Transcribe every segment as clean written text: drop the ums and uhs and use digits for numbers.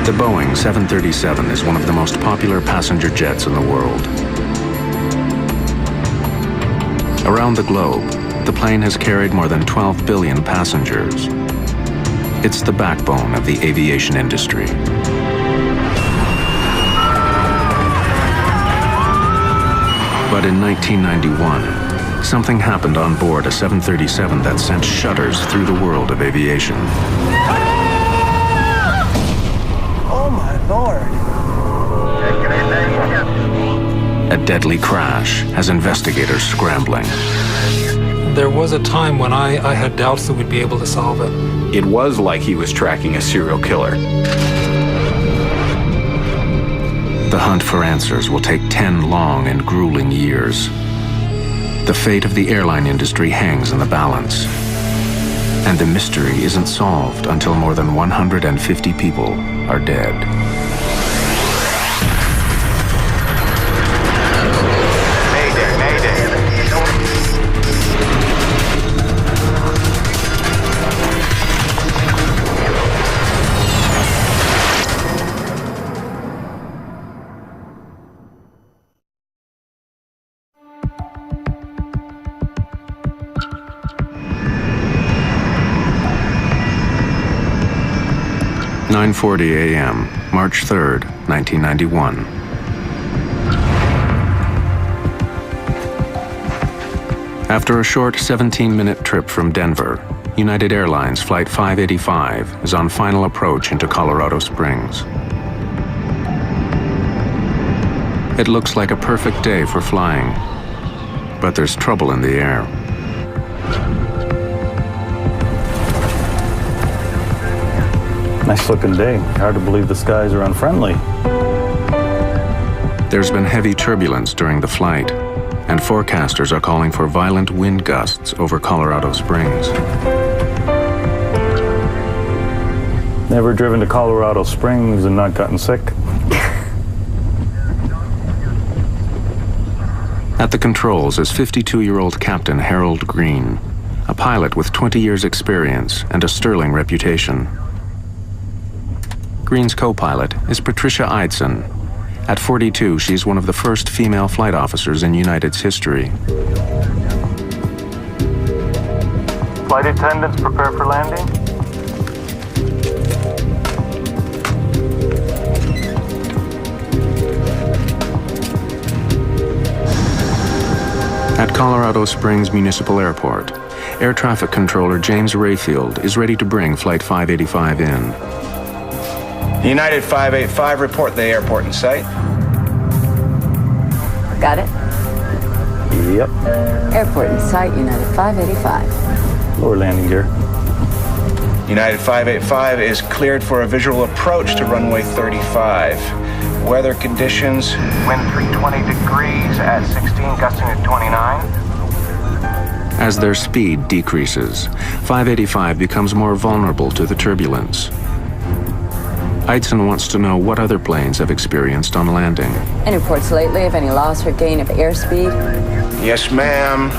The Boeing 737 is one of the most popular passenger jets in the world. Around the globe, the plane has carried more than 12 billion passengers. It's the backbone of the aviation industry. But in 1991, something happened on board a 737 that sent shudders through the world of aviation. Oh my Lord. A deadly crash has investigators scrambling. There was a time when I had doubts that we'd be able to solve it. It was like he was tracking a serial killer. The hunt for answers will take 10 long and grueling years. The fate of the airline industry hangs in the balance. And the mystery isn't solved until more than 150 people are dead. Mayday, mayday. 9:40 a.m., March 3rd, 1991. After a short 17-minute trip from Denver, United Airlines Flight 585 is on final approach into Colorado Springs. It looks like a perfect day for flying, but there's trouble in the air. Nice looking day. Hard to believe the skies are unfriendly. There's been heavy turbulence during the flight, and forecasters are calling for violent wind gusts over Colorado Springs. Never driven to Colorado Springs and not gotten sick? At the controls is 52-year-old Captain Harold Green, a pilot with 20 years' experience and a sterling reputation. Green's co-pilot is Patricia Eidson. At 42, she's one of the first female flight officers in United's history. Flight attendants, prepare for landing. At Colorado Springs Municipal Airport, Air Traffic Controller James Rayfield is ready to bring Flight 585 in. United 585, report the airport in sight. Got it? Yep. Airport in sight, United 585. Lower landing gear. United 585 is cleared for a visual approach to runway 35. Weather conditions, wind 320 degrees at 16, gusting at 29. As their speed decreases, 585 becomes more vulnerable to the turbulence. Eidson wants to know what other planes have experienced on landing. Any reports lately of any loss or gain of airspeed? Yes, ma'am.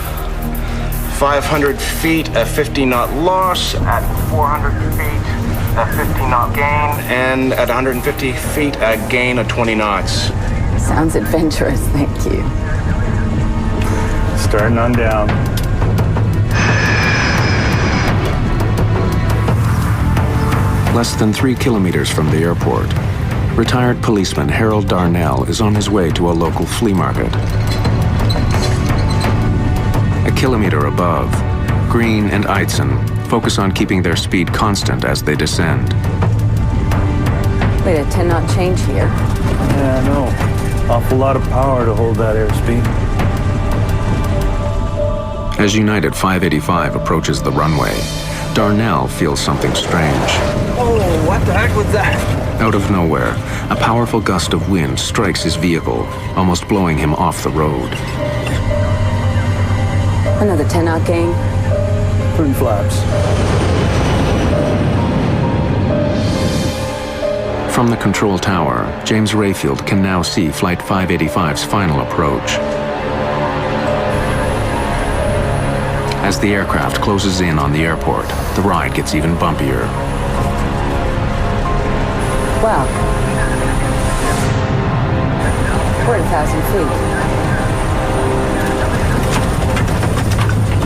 500 feet, a 50-knot loss. At 400 feet, a 50-knot gain. And at 150 feet, a gain of 20 knots. Sounds adventurous, thank you. Starting on down. Less than 3 kilometers from the airport, retired policeman Harold Darnell is on his way to a local flea market. A kilometer above, Green and Eidson focus on keeping their speed constant as they descend. Wait, a 10-knot change here. Yeah, I know. Awful lot of power to hold that airspeed. As United 585 approaches the runway, Darnell feels something strange. Oh, what the heck was that? Out of nowhere, a powerful gust of wind strikes his vehicle, almost blowing him off the road. Another 10-knot gain. 3 flaps. From the control tower, James Rayfield can now see Flight 585's final approach. As the aircraft closes in on the airport, the ride gets even bumpier. Well, we're at 1,000 feet.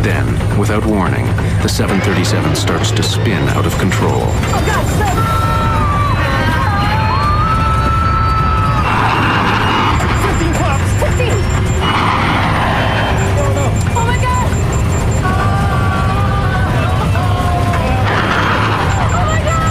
Then, without warning, the 737 starts to spin out of control. Oh, God, stop! 15 flaps! 15! Oh, my God! Oh, my God!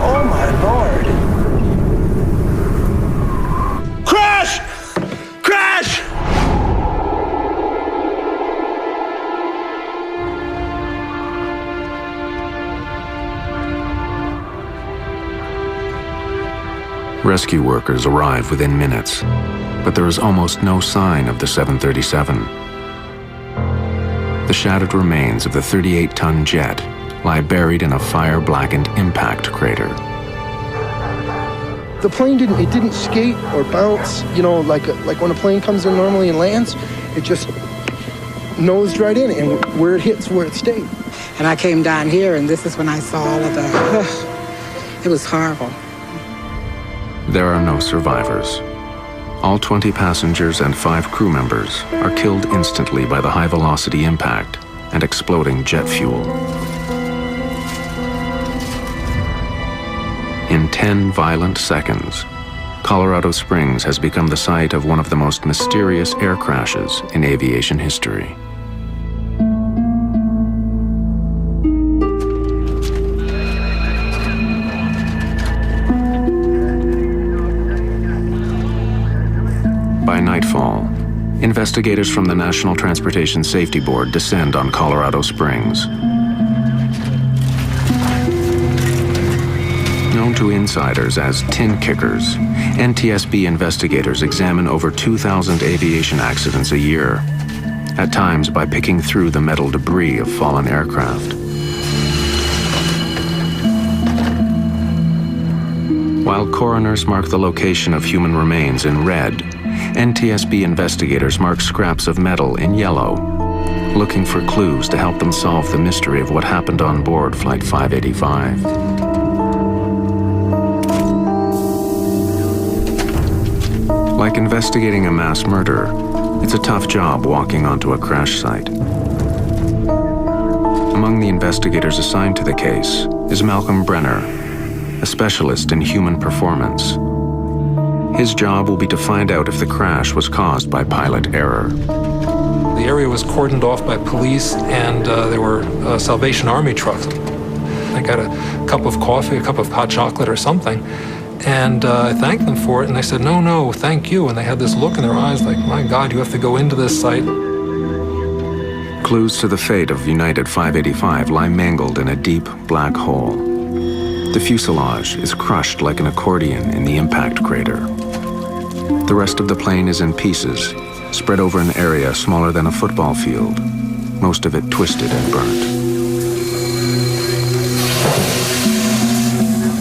Oh my Lord. Crash! Crash! Rescue workers arrive within minutes, but there is almost no sign of the 737. The shattered remains of the 38-ton jet lie buried in a fire-blackened impact crater. The plane didn't skate or bounce, you know, like when a plane comes in normally and lands. It just nosed right in, and where it hits, where it stayed. And I came down here, and this is when I saw all of the, it was horrible. There are no survivors. All 20 passengers and 5 crew members are killed instantly by the high-velocity impact and exploding jet fuel. In 10 violent seconds, Colorado Springs has become the site of one of the most mysterious air crashes in aviation history. By nightfall, investigators from the National Transportation Safety Board descend on Colorado Springs. Known to insiders as tin kickers, NTSB investigators examine over 2,000 aviation accidents a year, at times by picking through the metal debris of fallen aircraft. While coroners mark the location of human remains in red, NTSB investigators mark scraps of metal in yellow, looking for clues to help them solve the mystery of what happened on board Flight 585. Like investigating a mass murder, it's a tough job walking onto a crash site. Among the investigators assigned to the case is Malcolm Brenner, a specialist in human performance. His job will be to find out if the crash was caused by pilot error. The area was cordoned off by police, and there were Salvation Army trucks. I got a cup of coffee, a cup of hot chocolate or something, and I thanked them for it, and they said, no, thank you. And they had this look in their eyes like, my God, you have to go into this site. Clues to the fate of United 585 lie mangled in a deep black hole. The fuselage is crushed like an accordion in the impact crater. The rest of the plane is in pieces, spread over an area smaller than a football field, most of it twisted and burnt.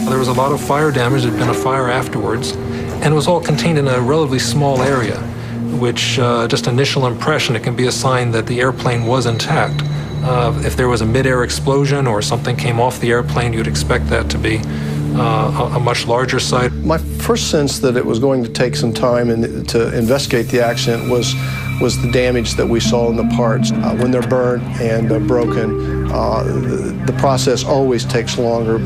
There was a lot of fire damage. There had been a fire afterwards, and it was all contained in a relatively small area, which just initial impression, it can be a sign that the airplane was intact. If there was a mid-air explosion or something came off the airplane, you'd expect that to be a much larger site. My first sense that it was going to take some time to investigate the accident was the damage that we saw in the parts. When they're burnt and broken, the process always takes longer.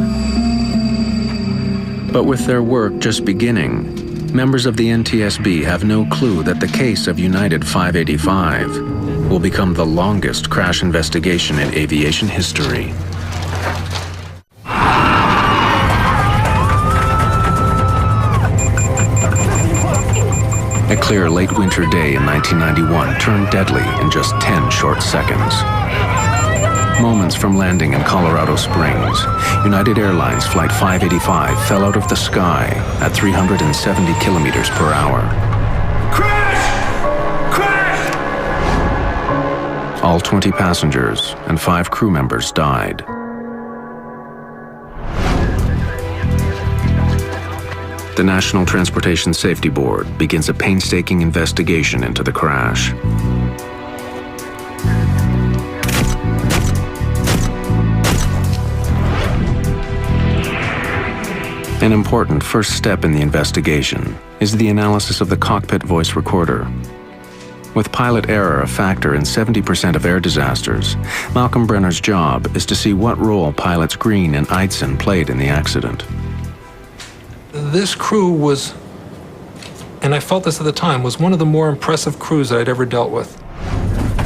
But with their work just beginning, members of the NTSB have no clue that the case of United 585 will become the longest crash investigation in aviation history. A clear late winter day in 1991 turned deadly in just 10 short seconds. Moments from landing in Colorado Springs, United Airlines Flight 585 fell out of the sky at 370 kilometers per hour. Crash! Crash! All 20 passengers and 5 crew members died. the National Transportation Safety Board begins a painstaking investigation into the crash. An important first step in the investigation is the analysis of the cockpit voice recorder. With pilot error a factor in 70% of air disasters, Malcolm Brenner's job is to see what role pilots Green and Eitzen played in the accident. This crew was, and I felt this at the time, was one of the more impressive crews that I'd ever dealt with.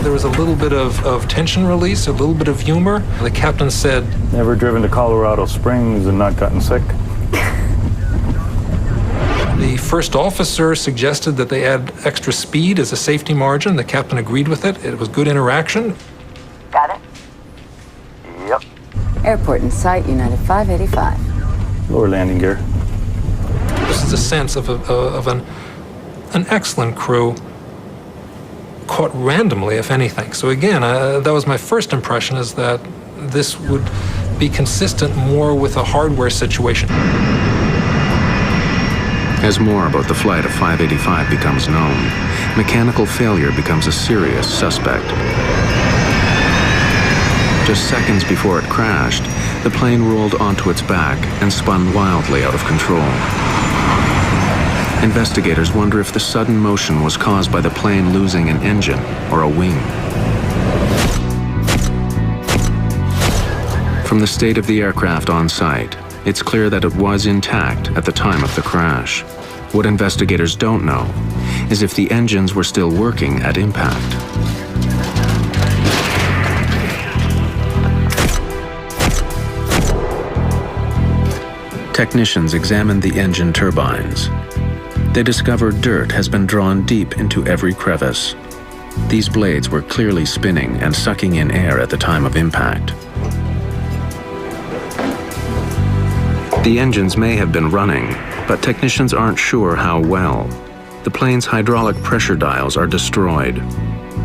There was a little bit of tension release, a little bit of humor. The captain said, Never driven to Colorado Springs and not gotten sick? The first officer suggested that they add extra speed as a safety margin. The captain agreed with it. It was good interaction. Got it? Yep. Airport in sight, United 585. Lower landing gear. This is a sense of an excellent crew, caught randomly, if anything. So again, that was my first impression, is that this would be consistent more with a hardware situation. As more about the flight of 585 becomes known, mechanical failure becomes a serious suspect. Just seconds before it crashed, the plane rolled onto its back and spun wildly out of control. Investigators wonder if the sudden motion was caused by the plane losing an engine or a wing. From the state of the aircraft on site, it's clear that it was intact at the time of the crash. What investigators don't know is if the engines were still working at impact. Technicians examined the engine turbines. They discovered dirt has been drawn deep into every crevice. These blades were clearly spinning and sucking in air at the time of impact. The engines may have been running, but technicians aren't sure how well. The plane's hydraulic pressure dials are destroyed,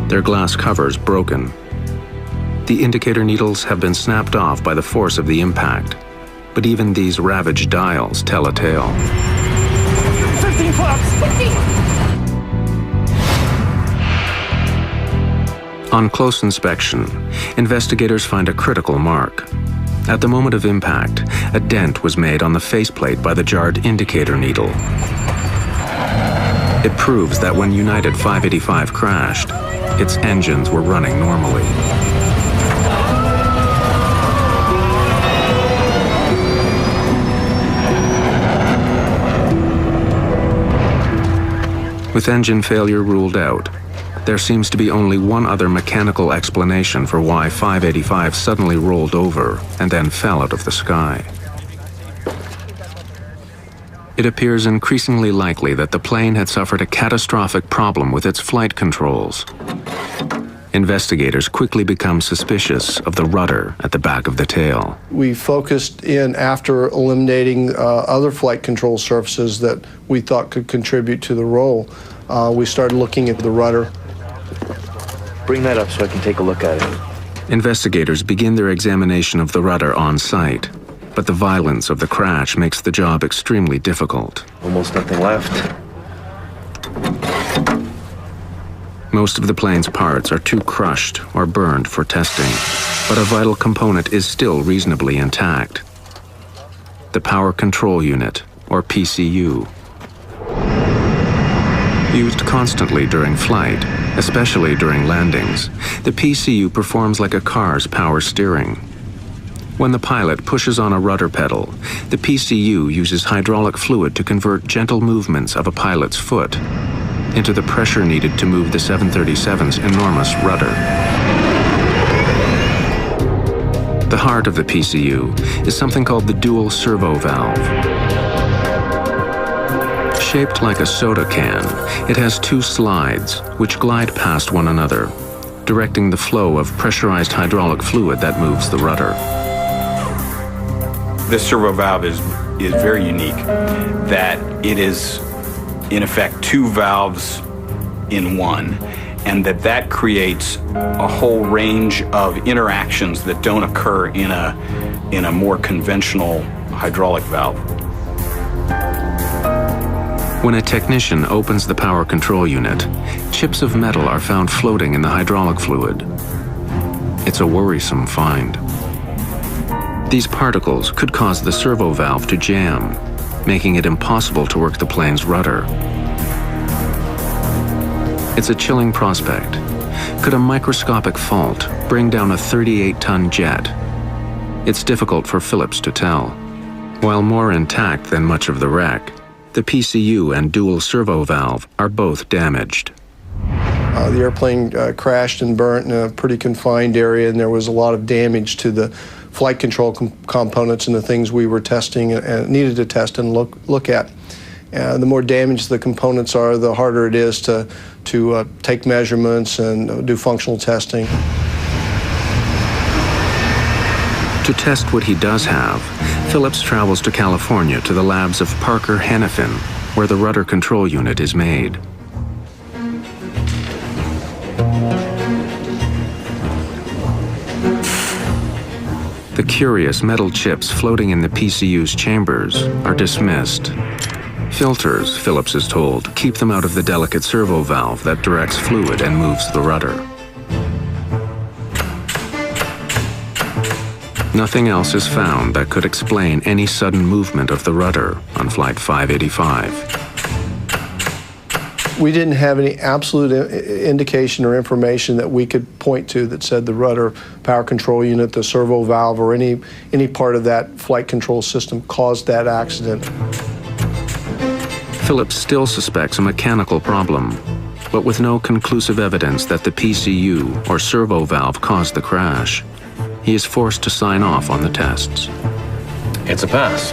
their glass covers broken. The indicator needles have been snapped off by the force of the impact, but even these ravaged dials tell a tale. 15 flaps! 15! On close inspection, investigators find a critical mark. At the moment of impact, a dent was made on the faceplate by the jarred indicator needle. It proves that when United 585 crashed, its engines were running normally. With engine failure ruled out, there seems to be only one other mechanical explanation for why 585 suddenly rolled over and then fell out of the sky. It appears increasingly likely that the plane had suffered a catastrophic problem with its flight controls. Investigators quickly become suspicious of the rudder at the back of the tail. We focused in after eliminating other flight control surfaces that we thought could contribute to the roll. We started looking at the rudder. Bring that up so I can take a look at it. Investigators begin their examination of the rudder on site, but the violence of the crash makes the job extremely difficult. Almost nothing left. Most of the plane's parts are too crushed or burned for testing, but a vital component is still reasonably intact: the Power Control Unit, or PCU. Used constantly during flight, especially during landings, the PCU performs like a car's power steering. When the pilot pushes on a rudder pedal, the PCU uses hydraulic fluid to convert gentle movements of a pilot's foot into the pressure needed to move the 737's enormous rudder. The heart of the PCU is something called the dual servo valve. Shaped like a soda can, it has two slides which glide past one another, directing the flow of pressurized hydraulic fluid that moves the rudder. This servo valve is very unique, that it is in effect two valves in one, and that creates a whole range of interactions that don't occur in a more conventional hydraulic valve. When a technician opens the power control unit, chips of metal are found floating in the hydraulic fluid. It's a worrisome find. These particles could cause the servo valve to jam, making it impossible to work the plane's rudder. It's a chilling prospect. Could a microscopic fault bring down a 38-ton jet? It's difficult for Phillips to tell. While more intact than much of the wreck, the PCU and dual servo valve are both damaged. The airplane crashed and burnt in a pretty confined area, and there was a lot of damage to the flight control components and the things we were testing and needed to test and look at. The more damaged the components are, the harder it is to take measurements and do functional testing. To test what he does have, Phillips travels to California to the labs of Parker Hannifin, where the rudder control unit is made. The curious metal chips floating in the PCU's chambers are dismissed. Filters, Phillips is told, keep them out of the delicate servo valve that directs fluid and moves the rudder. Nothing else is found that could explain any sudden movement of the rudder on Flight 585. We didn't have any absolute indication or information that we could point to that said the rudder power control unit, the servo valve, or any part of that flight control system caused that accident. Phillips still suspects a mechanical problem, but with no conclusive evidence that the PCU or servo valve caused the crash, he is forced to sign off on the tests. It's a pass.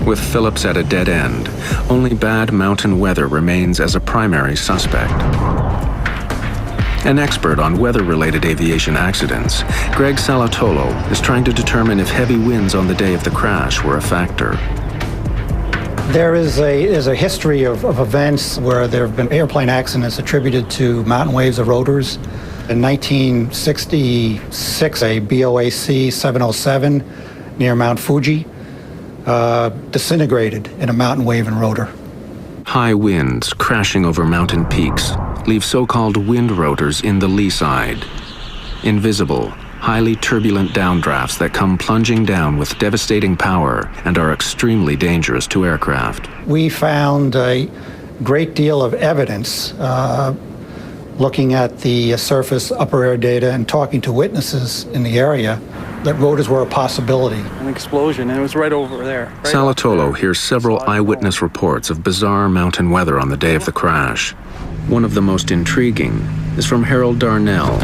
With Phillips at a dead end, only bad mountain weather remains as a primary suspect. An expert on weather-related aviation accidents, Greg Salatolo is trying to determine if heavy winds on the day of the crash were a factor. There is a history of events where there have been airplane accidents attributed to mountain waves or rotors. In 1966, a BOAC 707 near Mount Fuji disintegrated in a mountain wave and rotor. High winds crashing over mountain peaks leave so-called wind rotors in the lee side. Invisible, highly turbulent downdrafts that come plunging down with devastating power and are extremely dangerous to aircraft. We found a great deal of evidence looking at the surface upper air data and talking to witnesses in the area that rotors were a possibility. An explosion, and it was right over there. Right Salatolo hears several eyewitness reports of bizarre mountain weather on the day of the crash. One of the most intriguing is from Harold Darnell,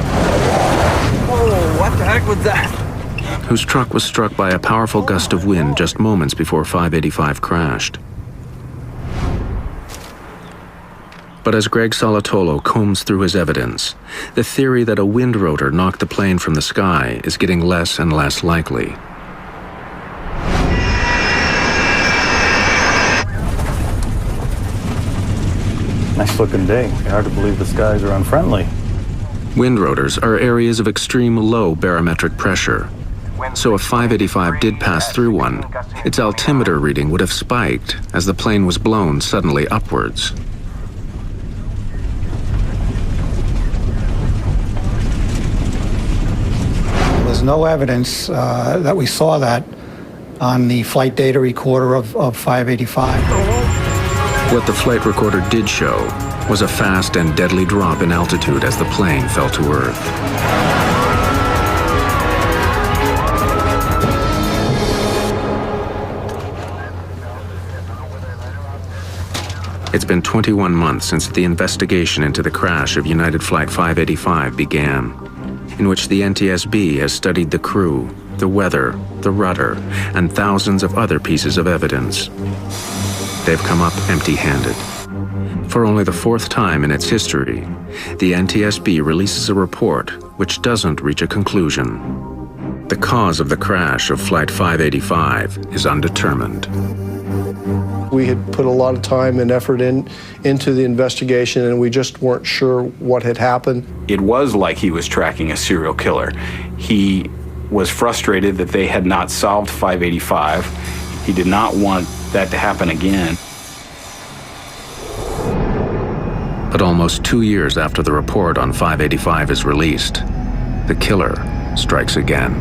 what the heck was that? whose truck was struck by a powerful gust of wind just moments before 585 crashed. But as Greg Salatolo combs through his evidence, the theory that a wind rotor knocked the plane from the sky is getting less and less likely. Nice looking day. Hard to believe the skies are unfriendly. Wind rotors are areas of extreme low barometric pressure. So if 585 did pass through one, its altimeter reading would have spiked as the plane was blown suddenly upwards. There's no evidence that we saw that on the flight data recorder of 585. What the flight recorder did show was a fast and deadly drop in altitude as the plane fell to Earth. It's been 21 months since the investigation into the crash of United Flight 585 began, in which the NTSB has studied the crew, the weather, the rudder, and thousands of other pieces of evidence. They've come up empty-handed. For only the fourth time in its history, the NTSB releases a report which doesn't reach a conclusion. The cause of the crash of Flight 585 is undetermined. We had put a lot of time and effort into the investigation, and we just weren't sure what had happened. It was like he was tracking a serial killer. He was frustrated that they had not solved 585. He did not want that to happen again. But almost 2 years after the report on 585 is released, the killer strikes again.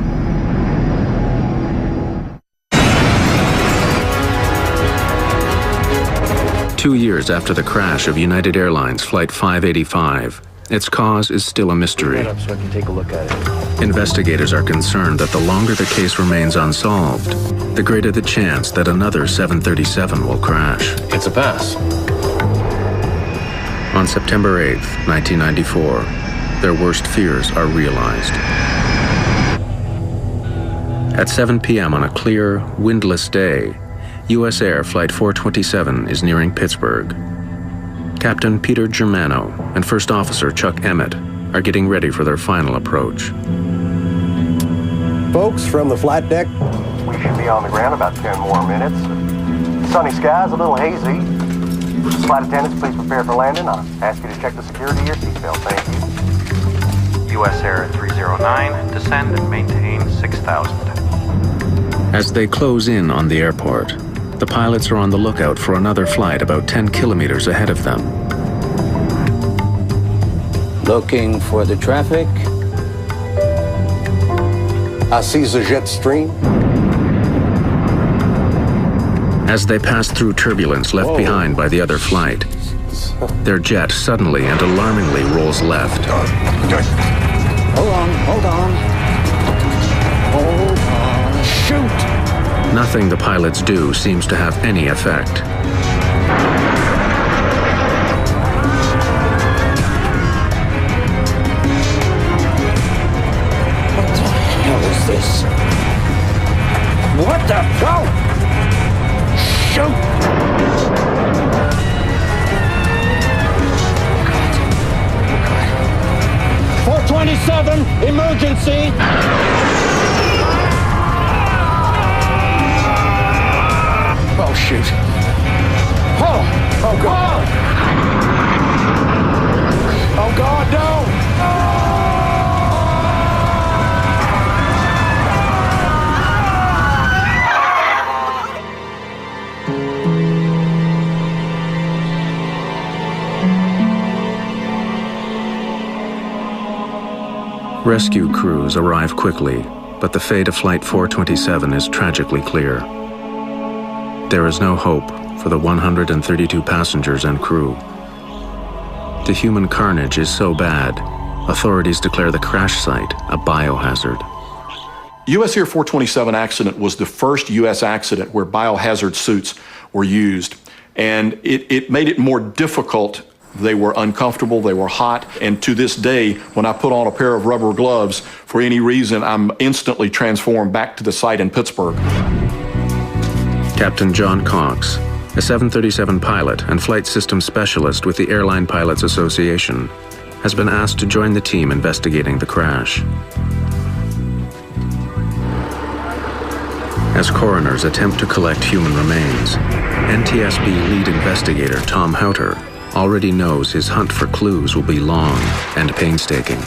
Two years after the crash of United Airlines Flight 585, its cause is still a mystery. Bring that up so I can take a look at it. Investigators are concerned that the longer the case remains unsolved, the greater the chance that another 737 will crash. It's a pass. On September 8, 1994, their worst fears are realized. At 7 p.m. on a clear, windless day, USAir Flight 427 is nearing Pittsburgh. Captain Peter Germano and First Officer Chuck Emmett are getting ready for their final approach. Folks, from the flight deck, we should be on the ground about 10 more minutes. Sunny skies, a little hazy. Flight attendants, please prepare for landing. I ask you to check the security of your seatbelt. Thank you. USAir 309, descend and maintain 6,000. As they close in on the airport, the pilots are on the lookout for another flight about 10 kilometers ahead of them. Looking for the traffic. I see the jet stream. As they pass through turbulence left behind by the other flight, their jet suddenly and alarmingly rolls left. Hold on, hold on. Hold on. Shoot! Nothing the pilots do seems to have any effect. What the hell is this? What the? Go! Shoot! God. 427, emergency! Oh, shoot. Oh, God. Oh, God, no! Rescue crews arrive quickly, but the fate of Flight 427 is tragically clear. There is no hope for the 132 passengers and crew. The human carnage is so bad, authorities declare the crash site a biohazard. USAir 427 accident was the first U.S. accident where biohazard suits were used, and it made it more difficult. They were uncomfortable, they were hot, and to this day, when I put on a pair of rubber gloves, for any reason, I'm instantly transformed back to the site in Pittsburgh. Captain John Cox, a 737 pilot and flight system specialist with the Airline Pilots Association, has been asked to join the team investigating the crash. As coroners attempt to collect human remains, NTSB lead investigator Tom Houter already knows his hunt for clues will be long and painstaking.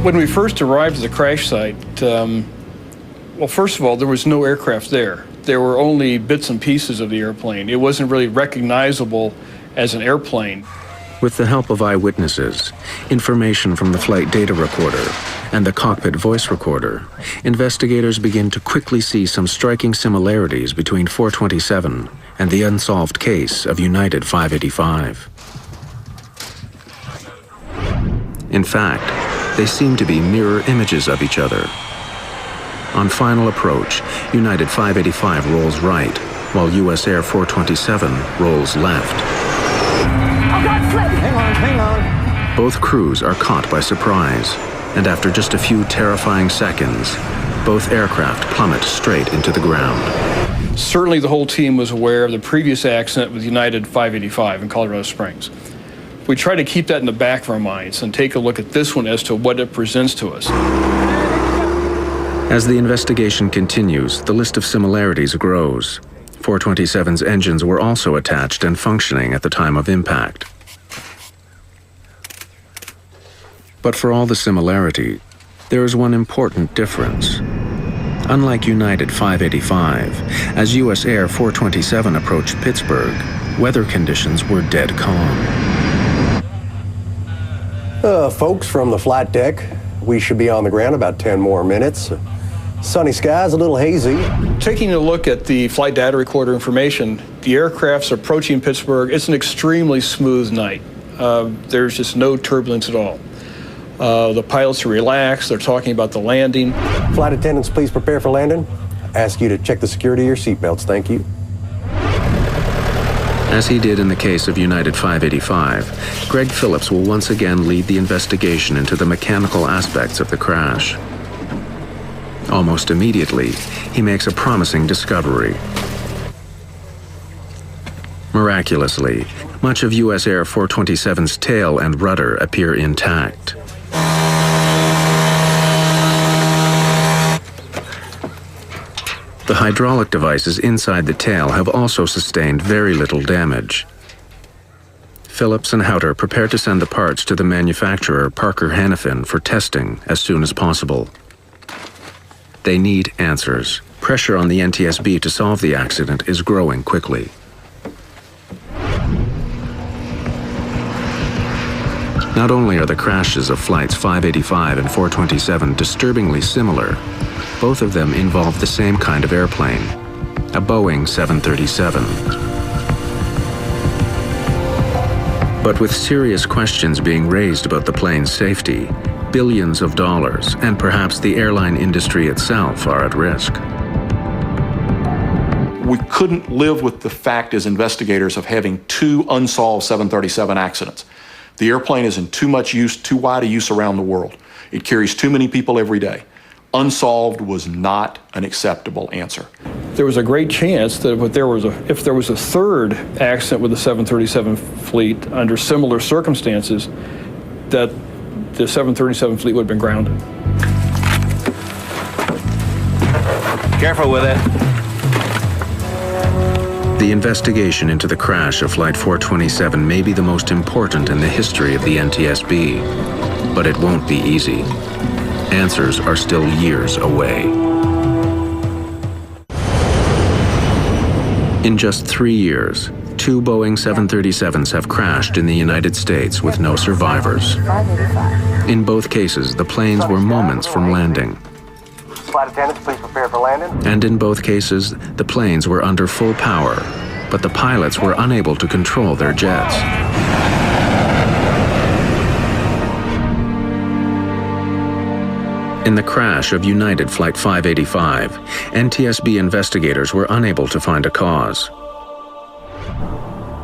When we first arrived at the crash site, well, first of all, there was no aircraft there. There were only bits and pieces of the airplane. It wasn't really recognizable as an airplane. With the help of eyewitnesses, information from the flight data recorder, and the cockpit voice recorder, investigators begin to quickly see some striking similarities between 427 and the unsolved case of United 585. In fact, they seem to be mirror images of each other. On final approach, United 585 rolls right, while USAir 427 rolls left. Oh, God, flip! Hang on. Both crews are caught by surprise, and after just a few terrifying seconds, both aircraft plummet straight into the ground. Certainly the whole team was aware of the previous accident with United 585 in Colorado Springs. We try to keep that in the back of our minds and take a look at this one as to what it presents to us. As the investigation continues, the list of similarities grows. 427's engines were also attached and functioning at the time of impact. But for all the similarity, there is one important difference. Unlike United 585, as USAir 427 approached Pittsburgh, weather conditions were dead calm. Folks from the flight deck, we should be on the ground about 10 more minutes. Sunny skies, a little hazy. Taking a look at the flight data recorder information, the aircraft's approaching Pittsburgh. It's an extremely smooth night. There's just no turbulence at all. The pilots are relaxed. They're talking about the landing. Flight attendants, please prepare for landing. Ask you to check the security of your seatbelts. Thank you. As he did in the case of United 585, Greg Phillips will once again lead the investigation into the mechanical aspects of the crash. Almost immediately, he makes a promising discovery. Miraculously, much of USAir 427's tail and rudder appear intact. The hydraulic devices inside the tail have also sustained very little damage. Phillips and Houter prepare to send the parts to the manufacturer Parker Hannifin for testing as soon as possible. They need answers. Pressure on the NTSB to solve the accident is growing quickly. Not only are the crashes of flights 585 and 427 disturbingly similar, both of them involve the same kind of airplane, a Boeing 737. But with serious questions being raised about the plane's safety, billions of dollars, and perhaps the airline industry itself are at risk. We couldn't live with the fact as investigators of having two unsolved 737 accidents. The airplane is in too much use, too wide a use around the world. It carries too many people every day. Unsolved was not an acceptable answer. There was a great chance that if there was a third accident with the 737 fleet under similar circumstances, that the 737 fleet would have been grounded. Careful with it. The investigation into the crash of Flight 427 may be the most important in the history of the NTSB, but it won't be easy. Answers are still years away. In just 3 years, 2 Boeing 737s have crashed in the United States with no survivors. In both cases, the planes were moments from landing. Flight attendants, please prepare for landing. And in both cases, the planes were under full power, but the pilots were unable to control their jets. In the crash of United Flight 585, NTSB investigators were unable to find a cause.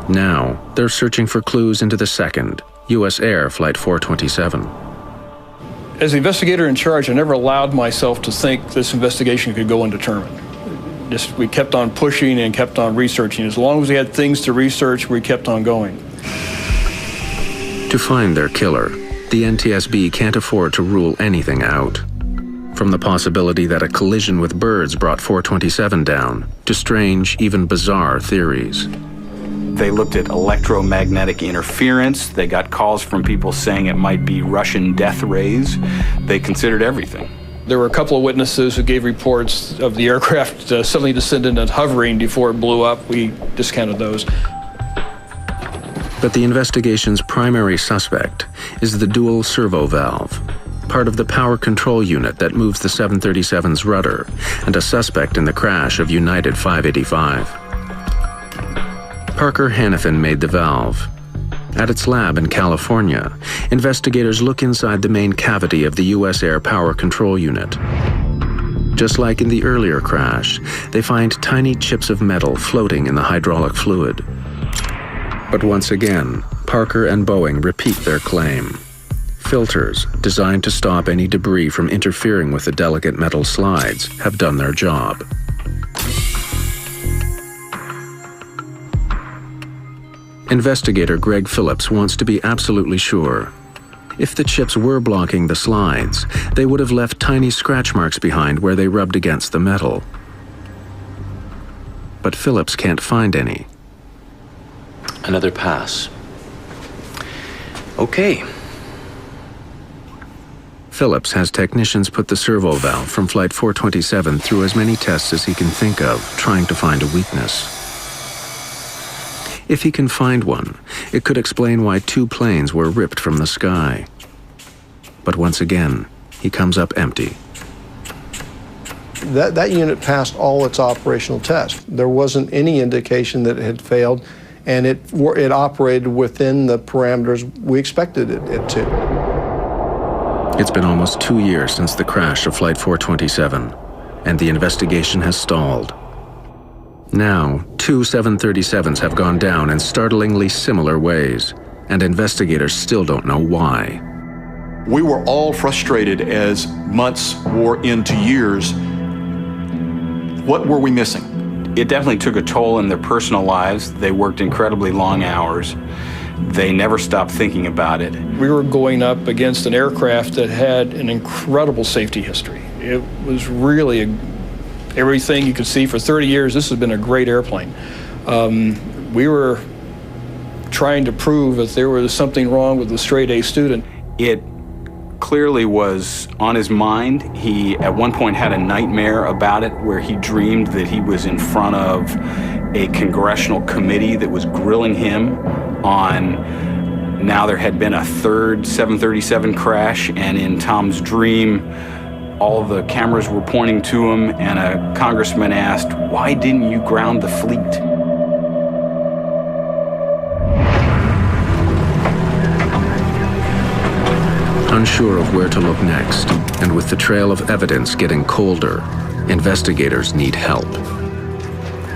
Now, they're searching for clues into the second, USAir Flight 427. As the investigator in charge, I never allowed myself to think this investigation could go undetermined. We kept on pushing and kept on researching. As long as we had things to research, we kept on going. To find their killer, the NTSB can't afford to rule anything out. From the possibility that a collision with birds brought 427 down, to strange, even bizarre theories. They looked at electromagnetic interference. They got calls from people saying it might be Russian death rays. They considered everything. There were a couple of witnesses who gave reports of the aircraft suddenly descending and hovering before it blew up. We discounted those. But the investigation's primary suspect is the dual servo valve, part of the power control unit that moves the 737's rudder, and a suspect in the crash of United 585. Parker Hannifin made the valve. At its lab in California, investigators look inside the main cavity of the USAir power control unit. Just like in the earlier crash, they find tiny chips of metal floating in the hydraulic fluid. But once again, Parker and Boeing repeat their claim. Filters, designed to stop any debris from interfering with the delicate metal slides, have done their job. Investigator Greg Phillips wants to be absolutely sure. If the chips were blocking the slides, they would have left tiny scratch marks behind where they rubbed against the metal. But Phillips can't find any. Another pass. Okay. Phillips has technicians put the servo valve from Flight 427 through as many tests as he can think of, trying to find a weakness. If he can find one, it could explain why 2 planes were ripped from the sky. But once again, he comes up empty. That unit passed all its operational tests. There wasn't any indication that it had failed, and it operated within the parameters we expected it to. It's been almost 2 years since the crash of Flight 427, and the investigation has stalled. Now, 2 737s have gone down in startlingly similar ways, and investigators still don't know why. We were all frustrated as months wore into years. What were we missing? It definitely took a toll in their personal lives. They worked incredibly long hours. They never stopped thinking about it. We were going up against an aircraft that had an incredible safety history. It was really everything you could see for 30 years. This has been a great airplane. We were trying to prove that there was something wrong with the straight A student. It clearly was on his mind. He, at one point, had a nightmare about it where he dreamed that he was in front of a congressional committee that was grilling him on now there had been a 3rd 737 crash, and in Tom's dream, all of the cameras were pointing to him, and a congressman asked, "Why didn't you ground the fleet?" Unsure of where to look next, and with the trail of evidence getting colder, investigators need help.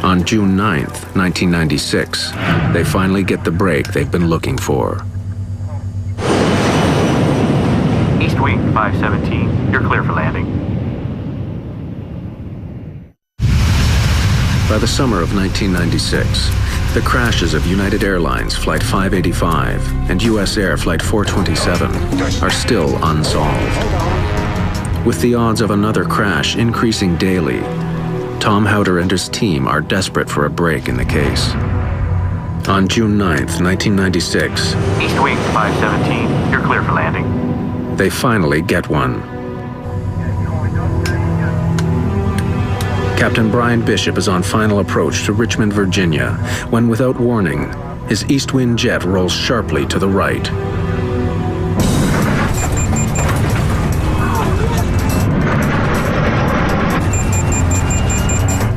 On June 9th, 1996, they finally get the break they've been looking for. East Wing 517, you're clear for landing. By the summer of 1996, the crashes of United Airlines Flight 585 and USAir Flight 427 are still unsolved. With the odds of another crash increasing daily, Tom Howder and his team are desperate for a break in the case. On June 9th, 1996, East Wing 517, you're clear for landing. they finally get one. Captain Brian Bishop is on final approach to Richmond, Virginia, when without warning, his Eastwind jet rolls sharply to the right.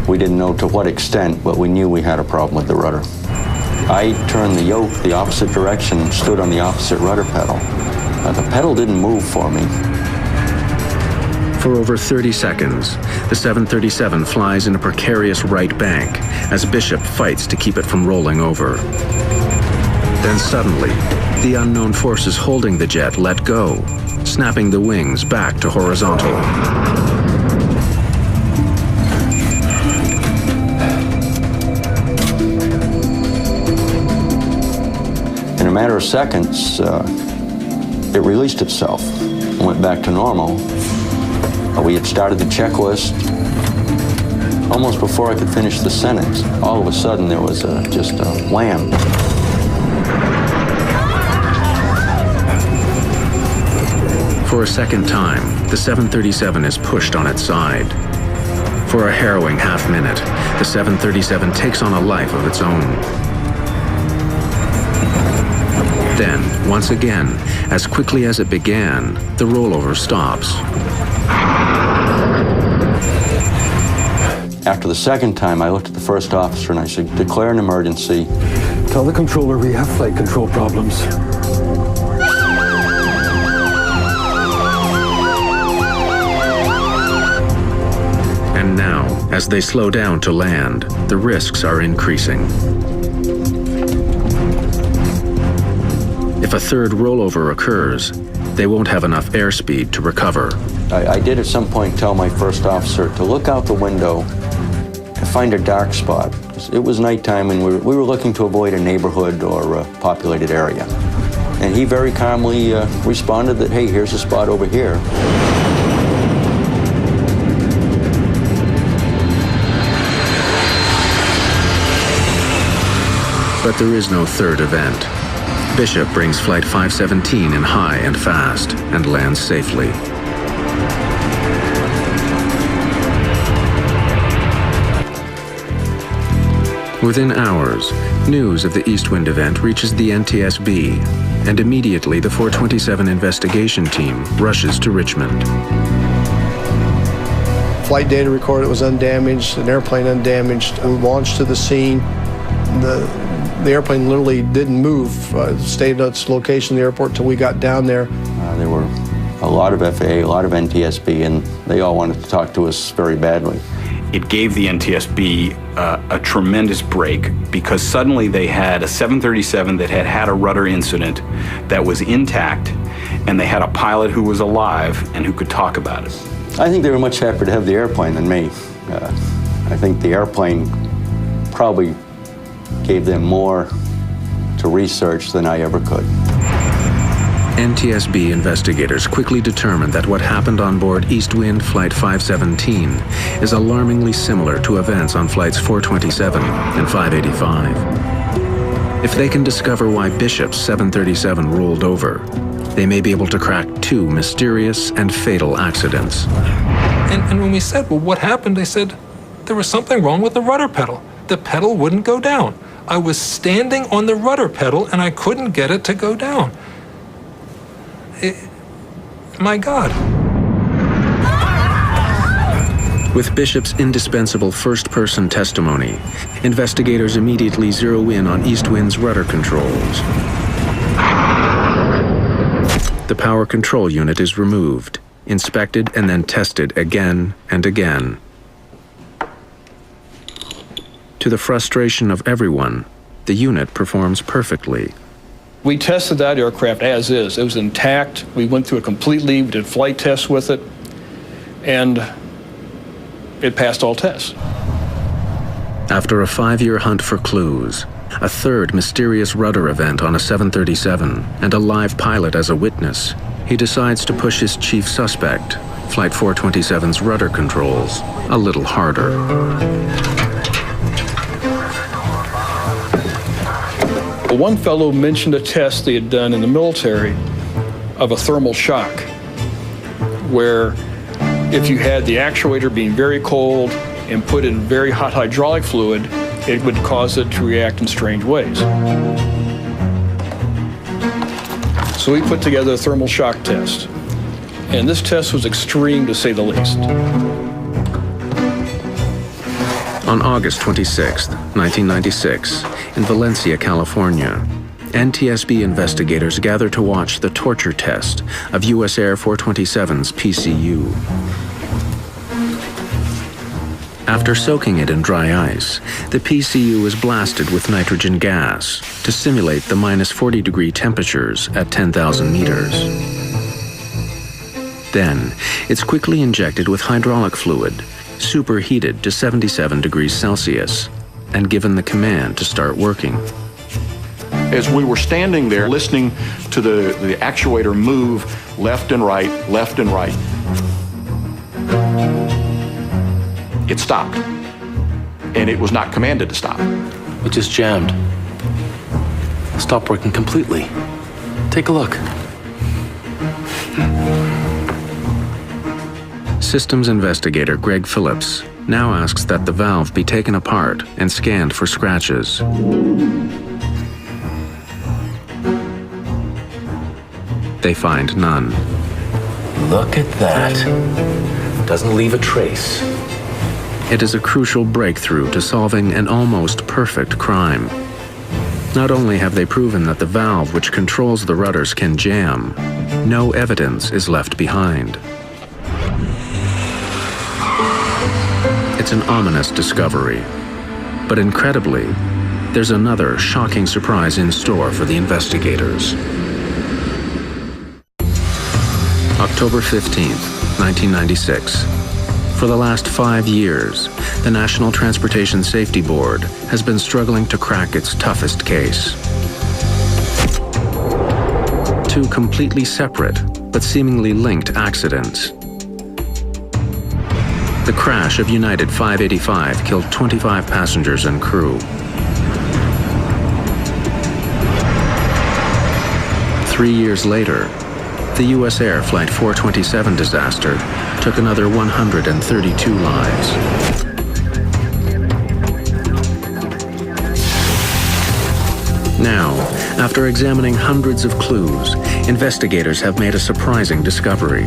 We didn't know to what extent, but we knew we had a problem with the rudder. I turned the yoke the opposite direction and stood on the opposite rudder pedal. The pedal didn't move for me. For over 30 seconds, the 737 flies in a precarious right bank as Bishop fights to keep it from rolling over. Then suddenly, the unknown forces holding the jet let go, snapping the wings back to horizontal. In a matter of seconds, it released itself and went back to normal. We had started the checklist. Almost before I could finish the sentence, all of a sudden there was just a wham. For a second time, the 737 is pushed on its side. For a harrowing half minute, the 737 takes on a life of its own. Then, once again, as quickly as it began, the rollover stops. After the second time, I looked at the first officer and I said, "Declare an emergency." Tell the controller we have flight control problems. And now, as they slow down to land, the risks are increasing. If a third rollover occurs, they won't have enough airspeed to recover. I did at some point tell my first officer to look out the window and find a dark spot. It was nighttime and we were looking to avoid a neighborhood or a populated area. And he very calmly responded that, "Hey, here's a spot over here." But there is no third event. Bishop brings Flight 517 in high and fast and lands safely. Within hours, news of the Eastwind event reaches the NTSB, and immediately the 427 investigation team rushes to Richmond. Flight data recorded it was undamaged, an airplane undamaged. We launched to the scene. The airplane literally didn't move, stayed at its location, the airport, until we got down there. There were a lot of FAA, a lot of NTSB, and they all wanted to talk to us very badly. It gave the NTSB a tremendous break because suddenly they had a 737 that had had a rudder incident that was intact, and they had a pilot who was alive and who could talk about it. I think they were much happier to have the airplane than me. I think the airplane probably gave them more to research than I ever could. NTSB investigators quickly determined that what happened on board Eastwind Flight 517 is alarmingly similar to events on Flights 427 and 585. If they can discover why Bishop's 737 rolled over, they may be able to crack two mysterious and fatal accidents. And when we said, well, what happened? They said, there was something wrong with the rudder pedal. The pedal wouldn't go down. I was standing on the rudder pedal and I couldn't get it to go down. My God. With Bishop's indispensable first-person testimony, investigators immediately zero in on Eastwind's rudder controls. The power control unit is removed, inspected, and then tested again and again. To the frustration of everyone, the unit performs perfectly. We tested that aircraft as is. It was intact. We went through it completely. We did flight tests with it, and it passed all tests. After a 5-year hunt for clues, a third mysterious rudder event on a 737, and a live pilot as a witness, he decides to push his chief suspect, Flight 427's rudder controls, a little harder. One fellow mentioned a test they had done in the military of a thermal shock, where if you had the actuator being very cold and put in very hot hydraulic fluid, it would cause it to react in strange ways. So we put together a thermal shock test, and this test was extreme to say the least. On August 26, 1996, in Valencia, California, NTSB investigators gather to watch the torture test of USAir 427's PCU. After soaking it in dry ice, the PCU is blasted with nitrogen gas to simulate the -40-degree temperatures at 10,000 meters. Then, it's quickly injected with hydraulic fluid, superheated to 77 degrees Celsius, and given the command to start working. As we were standing there listening to the actuator move left and right, it stopped. And it was not commanded to stop. It just jammed. Stopped working completely. Take a look. Systems investigator Greg Phillips now asks that the valve be taken apart and scanned for scratches. They find none. Look at that. Doesn't leave a trace. It is a crucial breakthrough to solving an almost perfect crime. Not only have they proven that the valve which controls the rudders can jam, no evidence is left behind. It's an ominous discovery, but incredibly, there's another shocking surprise in store for the investigators. October 15th, 1996. For the last 5 years, the National Transportation Safety Board has been struggling to crack its toughest case. Two completely separate, but seemingly linked accidents. The crash of United 585 killed 25 passengers and crew. 3 years later, the USAir Flight 427 disaster took another 132 lives. Now, after examining hundreds of clues, investigators have made a surprising discovery.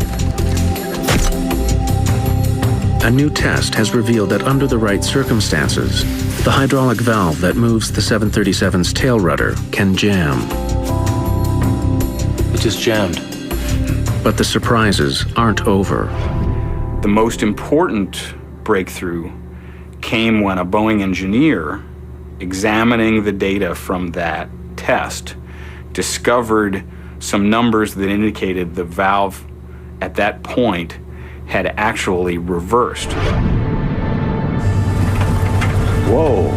A new test has revealed that under the right circumstances, the hydraulic valve that moves the 737's tail rudder can jam. It just jammed. But the surprises aren't over. The most important breakthrough came when a Boeing engineer, examining the data from that test, discovered some numbers that indicated the valve at that point had actually reversed. Whoa.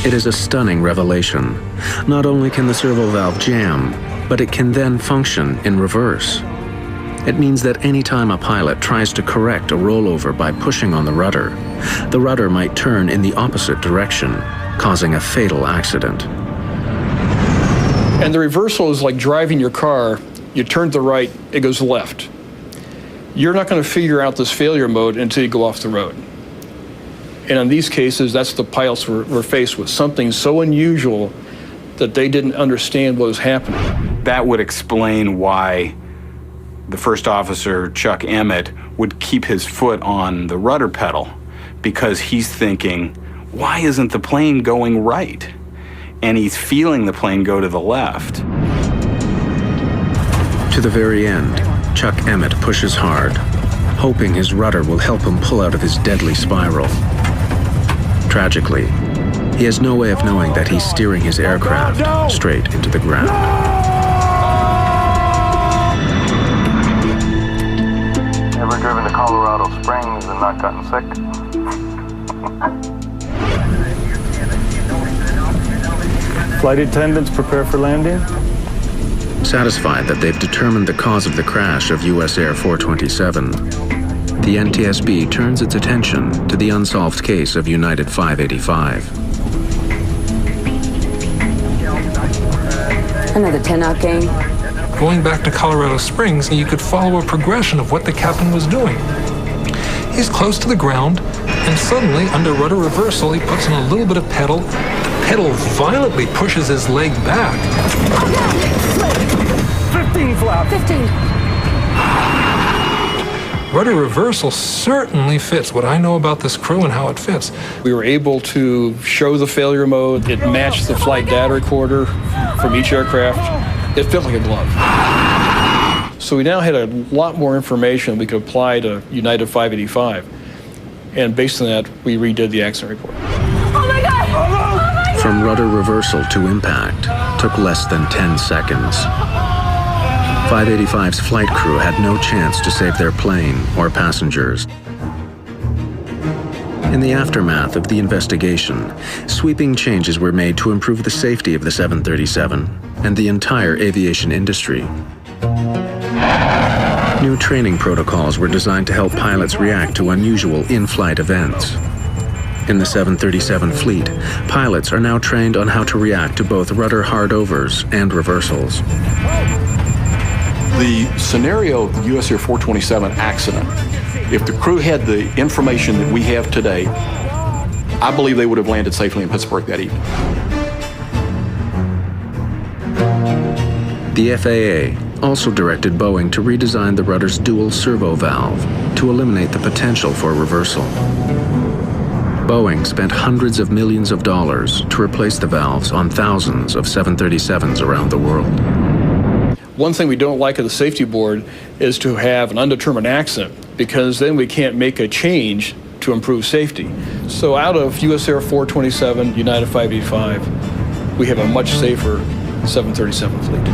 It is a stunning revelation. Not only can the servo valve jam, but it can then function in reverse. It means that any time a pilot tries to correct a rollover by pushing on the rudder might turn in the opposite direction, causing a fatal accident. And the reversal is like driving your car. You turn to the right, it goes left. You're not going to figure out this failure mode until you go off the road. And in these cases, that's the pilots were faced with, something so unusual that they didn't understand what was happening. That would explain why the first officer, Chuck Emmett, would keep his foot on the rudder pedal, because he's thinking, why isn't the plane going right? And he's feeling the plane go to the left. To the very end, Chuck Emmett pushes hard, hoping his rudder will help him pull out of his deadly spiral. Tragically, he has no way of knowing that he's steering his aircraft straight into the ground. Ever driven to Colorado Springs and not gotten sick? Flight attendants prepare for landing? Satisfied that they've determined the cause of the crash of USAir 427, the NTSB turns its attention to the unsolved case of United 585. Another 10-out gain. Going back to Colorado Springs, you could follow a progression of what the captain was doing. He's close to the ground, and suddenly, under rudder reversal, he puts in a little bit of pedal. The pedal violently pushes his leg back. 15 flap. 15. Rudder reversal certainly fits what I know about this crew and how it fits. We were able to show the failure mode. It matched the flight data recorder from each aircraft. It fit like a glove. So we now had a lot more information we could apply to United 585. And based on that, we redid the accident report. Oh my God! Oh my God! From rudder reversal to impact took less than 10 seconds. 585's flight crew had no chance to save their plane or passengers. In the aftermath of the investigation, sweeping changes were made to improve the safety of the 737 and the entire aviation industry. New training protocols were designed to help pilots react to unusual in-flight events. In the 737 fleet, pilots are now trained on how to react to both rudder hardovers and reversals. The scenario of the USAir 427 accident, if the crew had the information that we have today, I believe they would have landed safely in Pittsburgh that evening. The FAA also directed Boeing to redesign the rudder's dual servo valve to eliminate the potential for reversal. Boeing spent hundreds of millions of dollars to replace the valves on thousands of 737s around the world. One thing we don't like at the safety board is to have an undetermined accident, because then we can't make a change to improve safety. So out of USAir 427, United 585, we have a much safer 737 fleet.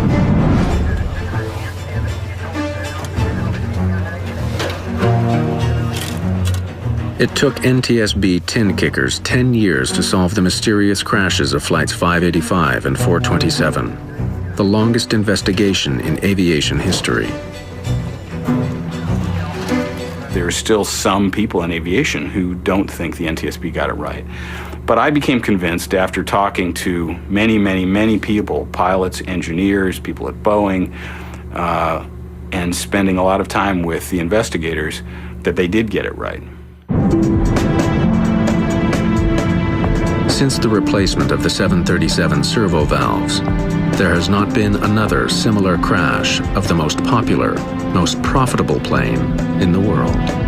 It took NTSB tin kickers 10 years to solve the mysterious crashes of flights 585 and 427, the longest investigation in aviation history. There are still some people in aviation who don't think the NTSB got it right. But I became convinced after talking to many people, pilots, engineers, people at Boeing, and spending a lot of time with the investigators, that they did get it right. Since the replacement of the 737 servo valves, there has not been another similar crash of the most popular, most profitable plane in the world.